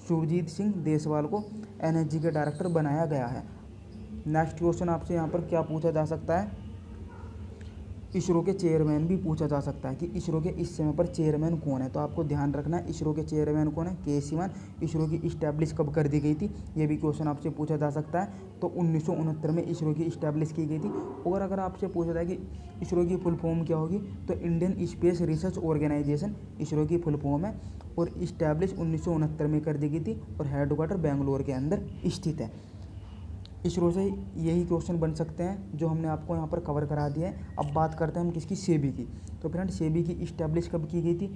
सुरजीत सिंह देसवाल को NSG के डायरेक्टर बनाया गया है। नेक्स्ट क्वेश्चन आपसे यहाँ पर क्या पूछा जा सकता है, इसरो के चेयरमैन भी पूछा जा सकता है कि इसरो के इस समय पर चेयरमैन कौन है, तो आपको ध्यान रखना है इसरो के चेयरमैन कौन है, के सिवन। इसरो की इस्टेब्लिश कब कर दी गई थी, ये भी क्वेश्चन आपसे पूछा जा सकता है। तो 1969 में इसरो की इस्टेब्लिश की गई थी। और अगर आपसे पूछा जाए कि इसरो की फुल फॉर्म क्या होगी, तो Indian space research organisation ISRO की फुल फॉर्म है, और इस्टेब्लिश 1969 में कर दी गई थी, और हेडक्वार्टर बेंगलोर के अंदर स्थित है। इसरो से यही क्वेश्चन बन सकते हैं जो हमने आपको यहाँ पर कवर करा दिया है। अब बात करते हैं हम किसकी, सेबी की। तो फ्रेंड सेबी की इस्टेब्लिश कब की गई थी,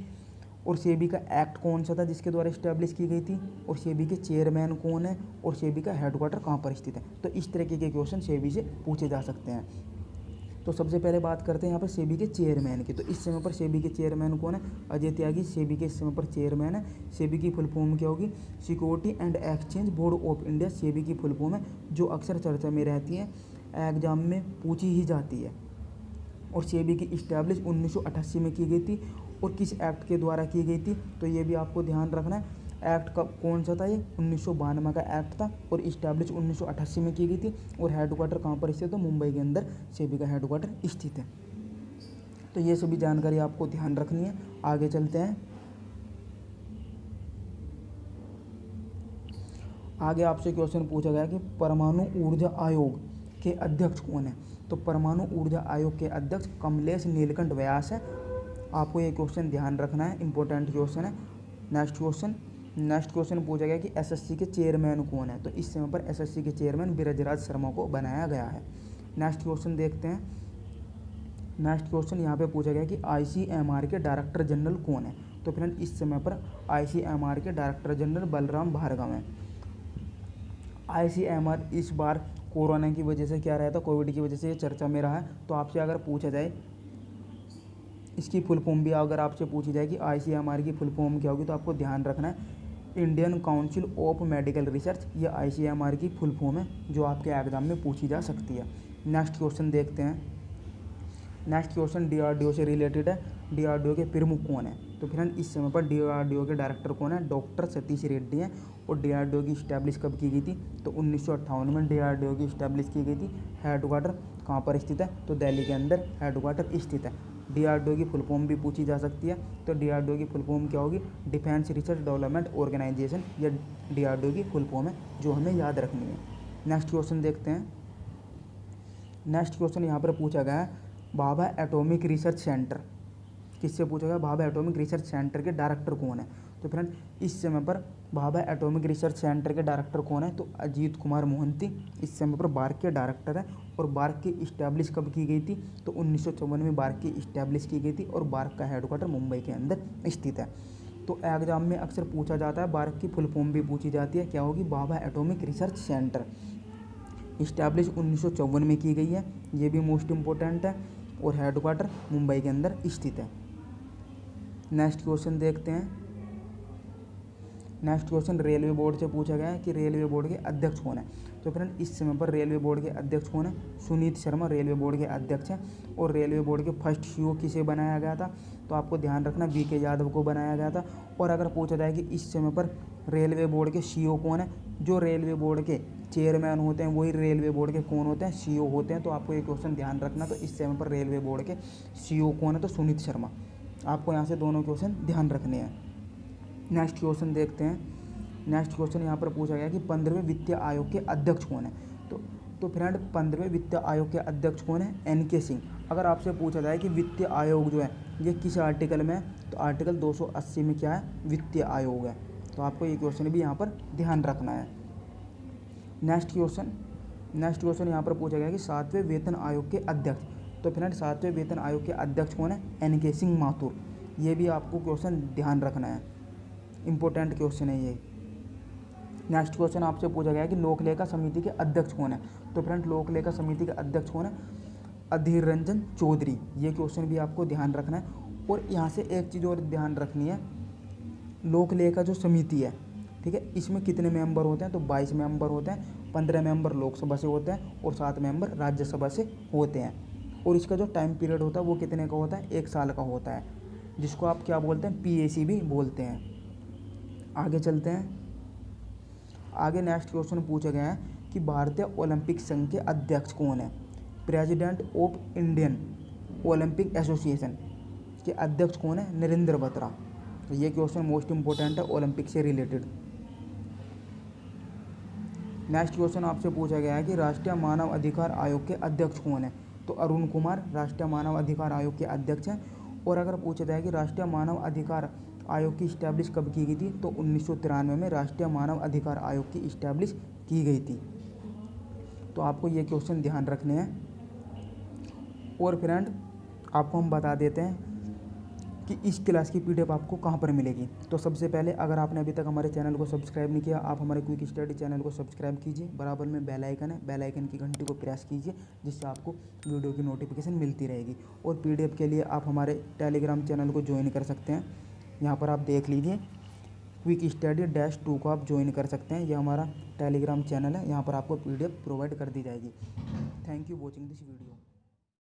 और सेबी का एक्ट कौन सा था जिसके द्वारा इस्टेब्लिश की गई थी, और सेबी के चेयरमैन कौन है, और सेबी का हेडक्वार्टर कहाँ पर स्थित है। तो इस तरीके के क्वेश्चन सेबी से पूछे जा सकते हैं। तो सबसे पहले बात करते हैं यहाँ पर सेबी के चेयरमैन की। तो इस समय पर सेबी के चेयरमैन कौन है, अजय त्यागी सेबी के इस समय पर चेयरमैन है। सेबी की फुल फॉर्म क्या होगी, security and exchange board of India SEBI की फुल फॉर्म है, जो अक्सर चर्चा में रहती है, एग्जाम में पूछी ही जाती है। और सेबी की इस्टेब्लिश 1988 में की गई थी, और किस एक्ट के द्वारा की गई थी, तो ये भी आपको ध्यान रखना है। एक्ट का कौन सा था, ये 1992 का एक्ट था, और इस्टेब्लिश 1988 में की गई थी। और हेडक्वार्टर कहाँ पर स्थित है, तो मुंबई के अंदर सेबी का हेडक्वार्टर स्थित है। तो ये सभी जानकारी आपको ध्यान रखनी है। आगे चलते हैं। आगे आपसे क्वेश्चन पूछा गया कि परमाणु ऊर्जा आयोग के अध्यक्ष कौन है, तो परमाणु ऊर्जा आयोग के अध्यक्ष कमलेश नीलकंठ व्यास है। आपको ये क्वेश्चन ध्यान रखना है, इंपॉर्टेंट क्वेश्चन है। नेक्स्ट क्वेश्चन पूछा गया कि SSC के चेयरमैन कौन है, तो इस समय पर SSC के चेयरमैन बिरजराज शर्मा को बनाया गया है। नेक्स्ट क्वेश्चन देखते हैं। नेक्स्ट क्वेश्चन यहाँ पे पूछा गया कि ICMR के डायरेक्टर जनरल कौन है, तो फ्रेंड इस समय पर ICMR के डायरेक्टर जनरल बलराम भार्गव हैं। ICMR इस बार कोरोना की वजह से क्या रहा था, कोविड की वजह से ये चर्चा में रहा है। तो आपसे अगर पूछा जाए इसकी फुल फॉर्म भी अगर आपसे पूछी जाए कि ICMR की फुल फॉर्म क्या होगी, तो आपको ध्यान रखना है Indian council of medical research, ये ICMR की फुल फॉर्म है, जो आपके एग्जाम में पूछी जा सकती है। नेक्स्ट क्वेश्चन देखते हैं। नेक्स्ट क्वेश्चन DRDO से रिलेटेड है। DRDO के प्रमुख कौन है, तो फ्रेंड इस समय पर DRDO के डायरेक्टर कौन है, डॉक्टर सतीश रेड्डी हैं। और DRDO की इस्टेब्लिश कब की गई थी, तो 1958 में DRDO की इस्टेब्लिश की गई थी। हेडक्वार्टर कहाँ पर स्थित है, तो दिल्ली के अंदर हेडक्वार्टर स्थित है। DRDO की फुल फॉर्म भी पूछी जा सकती है। तो DRDO की फुल फॉर्म क्या होगी, डिफेंस रिसर्च डेवलपमेंट ऑर्गेनाइजेशन, या DRDO की फुल फॉर्म है, जो हमें याद रखनी है। नेक्स्ट क्वेश्चन देखते हैं। नेक्स्ट क्वेश्चन यहाँ पर पूछा गया है भाभा एटॉमिक रिसर्च सेंटर, किससे पूछा गया, भाभा एटॉमिक रिसर्च सेंटर के डायरेक्टर कौन है। तो फ्रेंड इस समय पर भाभा एटॉमिक रिसर्च सेंटर के डायरेक्टर कौन है, तो अजीत कुमार मोहंती इस समय पर बार्क के डायरेक्टर हैं। और बार्क की इस्टेब्लिश कब की गई थी, तो 1954 में बार्क की इस्टेब्लिश की गई थी, और बार्क का हेडक्वार्टर मुंबई के अंदर स्थित है। तो एग्जाम में अक्सर पूछा जाता है, बार्क की फुल फॉर्म भी पूछी जाती है, क्या होगी, Bhabha atomic research centre. Establish 1954 में की गई है, ये भी मोस्ट इम्पोर्टेंट है, और हेडक्वार्टर मुंबई के अंदर स्थित है। नेक्स्ट क्वेश्चन देखते हैं। नेक्स्ट क्वेश्चन रेलवे बोर्ड से पूछा गया है कि रेलवे बोर्ड के अध्यक्ष कौन है। तो फ्रेंड इस समय पर रेलवे बोर्ड के अध्यक्ष कौन है, सुनीत शर्मा रेलवे बोर्ड के अध्यक्ष हैं। और रेलवे बोर्ड के फर्स्ट सीईओ किसे बनाया गया था, तो आपको ध्यान रखना VK यादव को बनाया गया था। और अगर पूछा जाए कि इस समय पर रेलवे बोर्ड के सीईओ कौन है, जो रेलवे बोर्ड के चेयरमैन होते हैं वही रेलवे बोर्ड के कौन होते हैं, सीईओ होते हैं। तो आपको ये क्वेश्चन ध्यान रखना। तो इस समय पर रेलवे बोर्ड के सीईओ कौन है, तो सुनीत शर्मा। आपको यहाँ से दोनों क्वेश्चन ध्यान रखने हैं। नेक्स्ट क्वेश्चन देखते हैं। नेक्स्ट क्वेश्चन यहाँ पर पूछा गया कि 15वें वित्तीय आयोग के अध्यक्ष कौन है। तो फ्रेंड 15वें वित्तीय आयोग के अध्यक्ष कौन है, NK सिंह। अगर आपसे पूछा जाए कि वित्तीय आयोग जो है ये किस आर्टिकल में है, तो आर्टिकल 280 में क्या है, वित्तीय आयोग है। तो आपको ये क्वेश्चन भी यहाँ पर ध्यान रखना है। नेक्स्ट क्वेश्चन यहाँ पर पूछा गया कि 7वें वेतन आयोग के अध्यक्ष। तो फ्रेंड 7वें वेतन आयोग के अध्यक्ष कौन है, NK सिंह माथुर। ये भी आपको क्वेश्चन ध्यान रखना है, इंपॉर्टेंट क्वेश्चन है ये। नेक्स्ट क्वेश्चन आपसे पूछा गया कि लोक लेखा समिति के अध्यक्ष कौन है। तो फ्रेंड लोक लेखा समिति के अध्यक्ष कौन है, अधीर रंजन चौधरी। ये क्वेश्चन भी आपको ध्यान रखना है। और यहाँ से एक चीज़ और ध्यान रखनी है, लोक लेखा जो समिति है, ठीक है, इसमें कितने मेंबर होते हैं? तो 22 मेंबर होते हैं। 15 मेंबर लोकसभा से होते हैं और 7 मेंबर राज्यसभा से होते हैं। और इसका जो टाइम पीरियड होता है वो कितने का होता है? 1 साल का होता है, जिसको आप क्या बोलते हैं? पीएसी भी बोलते हैं। आगे चलते हैं। आगे नेक्स्ट क्वेश्चन पूछा गया है कि भारतीय ओलंपिक संघ के अध्यक्ष कौन है? President of Indian Olympic association के अध्यक्ष कौन है? नरेंद्र बत्रा। तो ये क्वेश्चन मोस्ट इंपॉर्टेंट है ओलंपिक से रिलेटेड। नेक्स्ट क्वेश्चन आपसे पूछा गया है कि राष्ट्रीय मानव अधिकार आयोग के अध्यक्ष कौन है? तो अरुण कुमार राष्ट्रीय मानव अधिकार आयोग के अध्यक्ष हैं। और अगर पूछा जाए कि राष्ट्रीय मानव अधिकार आयोग की इस्टेब्लिश कब की गई थी? तो 1993 में राष्ट्रीय मानव अधिकार आयोग की इस्टेब्लिश की गई थी। तो आपको ये क्वेश्चन ध्यान रखने हैं। और फ्रेंड आपको हम बता देते हैं कि इस क्लास की पीडीएफ आपको कहाँ पर मिलेगी। तो सबसे पहले अगर आपने अभी तक हमारे चैनल को सब्सक्राइब नहीं किया, आप हमारे क्विक स्टडी चैनल को सब्सक्राइब कीजिए। बराबर में बेल आइकन है, बेल आइकन की घंटी को प्रेस कीजिए, जिससे आपको वीडियो की नोटिफिकेशन मिलती रहेगी। और पीडीएफ के लिए आप हमारे टेलीग्राम चैनल को ज्वाइन कर सकते हैं। यहाँ पर आप देख लीजिए, क्विक स्टडी -2 को आप ज्वाइन कर सकते हैं। यह हमारा टेलीग्राम चैनल है, यहाँ पर आपको पीडीएफ प्रोवाइड कर दी जाएगी। Thank you watching this video.